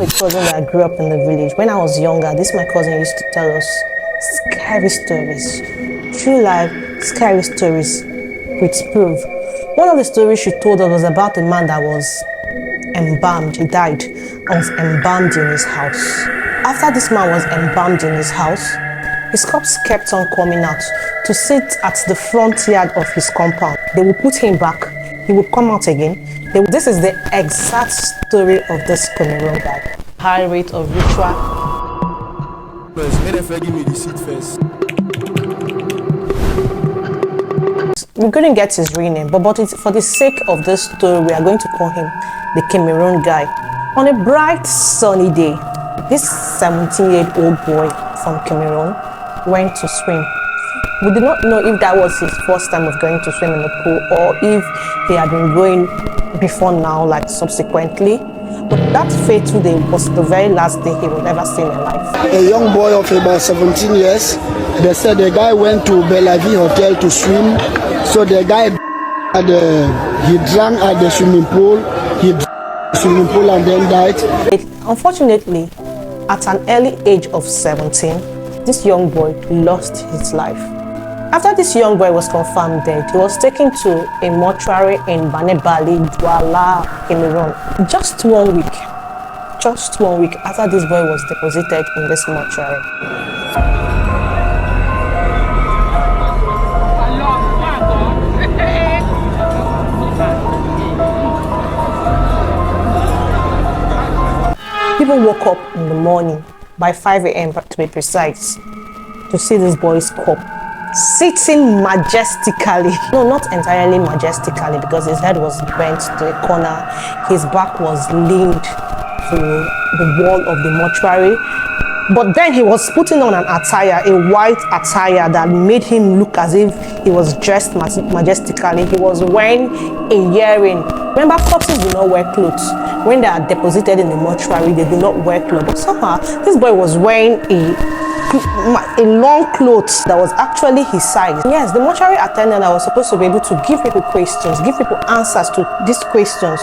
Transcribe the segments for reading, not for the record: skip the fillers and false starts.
have a cousin that grew up in the village. When I was younger, my cousin used to tell us scary stories. True life, scary stories with proof. One of the stories she told us was about a man that was embalmed. He died and was embalmed in his house. After this man was embalmed in his house, his corpse kept on coming out to sit at the front yard of his compound. They would put him back. He would come out again. This is the exact story of this Cameroon guy. High rate of ritual. Give me the seat first. We couldn't get his real name, but for the sake of this story, we are going to call him the Cameroon guy. On a bright, sunny day, this 17-year-old boy from Cameroon went to swim. We did not know if that was his first time of going to swim in the pool or if he had been going before now, like subsequently. But that fateful day was the very last day he would ever see in life. A young boy of about 17 years, they said the guy went to Bellevue Hotel to swim. So the guy, he drank at the swimming pool. He drank at the swimming pool and then died. Unfortunately, at an early age of 17, this young boy lost his life. After this young boy was confirmed dead, he was taken to a mortuary in Banebali, Douala, Cameroon. Just 1 week after this boy was deposited in this mortuary. People woke up in the morning, by 5 a.m. to be precise, to see this boy's corpse sitting majestically. No, not entirely majestically, because his head was bent to a corner, his back was leaned to the wall of the mortuary. But then he was putting on an attire, a white attire that made him look as if he was dressed majestically. He was wearing a earring. Remember, corpses do not wear clothes. When they are deposited in the mortuary, they do not wear clothes. But somehow, this boy was wearing a long clothes that was actually his size. Yes, the mortuary attendant that was supposed to be able to give people questions, give people answers to these questions,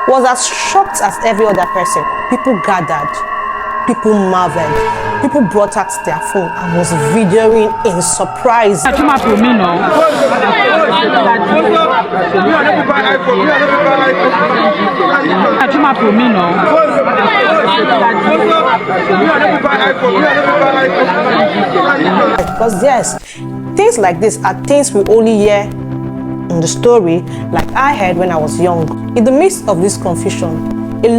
was as shocked as every other person. People gathered. People marveled. People brought out their phone and was videoing in surprise. Because yes, things like this are things we only hear in the story, like I heard when I was young. In the midst of this confusion, a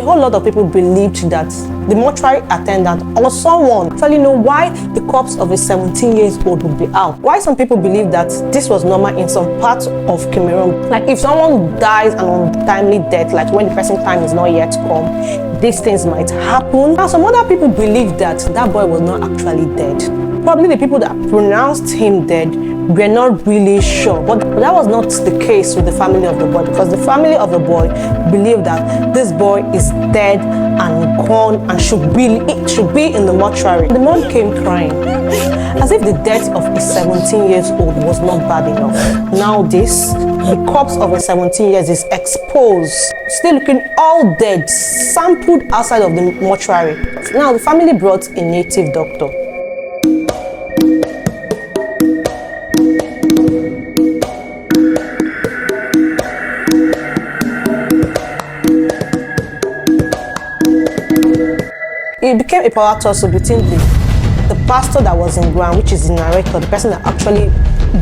whole lot of people believed that the mortuary attendant or someone actually know why the corpse of a 17-year-old would be out. Why some people believe that this was normal in some parts of Cameroon. Like if someone dies an untimely death, like when the person's time is not yet come, these things might happen. Now some other people believe that that boy was not actually dead. Probably the people that pronounced him dead were not really sure, but that was not the case with the family of the boy, because the family of the boy believed that this boy is dead and gone and should be in the mortuary. The mom came crying, as if the death of a 17-year-old was not bad enough. Now the corpse of a 17 years is exposed, still looking all dead, sampled outside of the mortuary. Now the family brought a native doctor. It became a power tussle between the pastor that was in ground, which is the narrator, the person that actually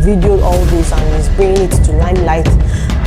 videoed all this and is bringing it to limelight,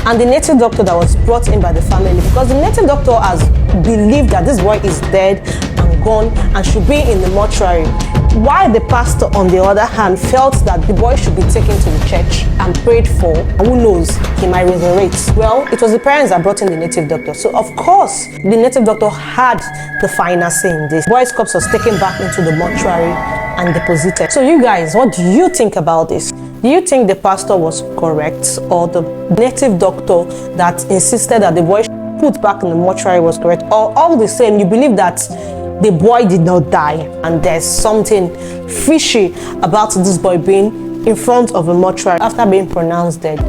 and the native doctor that was brought in by the family, because the native doctor has believed that this boy is dead and gone and should be in the mortuary, while the pastor on the other hand felt that the boy should be taken to the church and prayed for, and who knows, he might resurrect. Well, it was the parents that brought in the native doctor, so of course the native doctor had the final say in this. The boy's corpse was taken back into the mortuary and deposited. So you guys, what do you think about this? Do you think the pastor was correct, or the native doctor that insisted that the boy put back in the mortuary was correct? Or all the same, you believe that the boy did not die and there's something fishy about this boy being in front of a mortuary after being pronounced dead?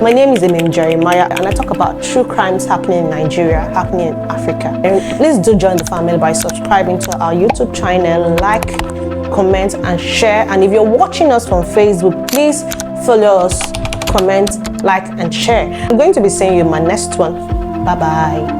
My name is Jeremiah, and I talk about true crimes happening in Nigeria, happening in Africa. And please do join the family by subscribing to our YouTube channel, like, comment, and share. And if you're watching us from Facebook, please follow us, comment, like, and share. I'm going to be seeing you in my next one. Bye bye.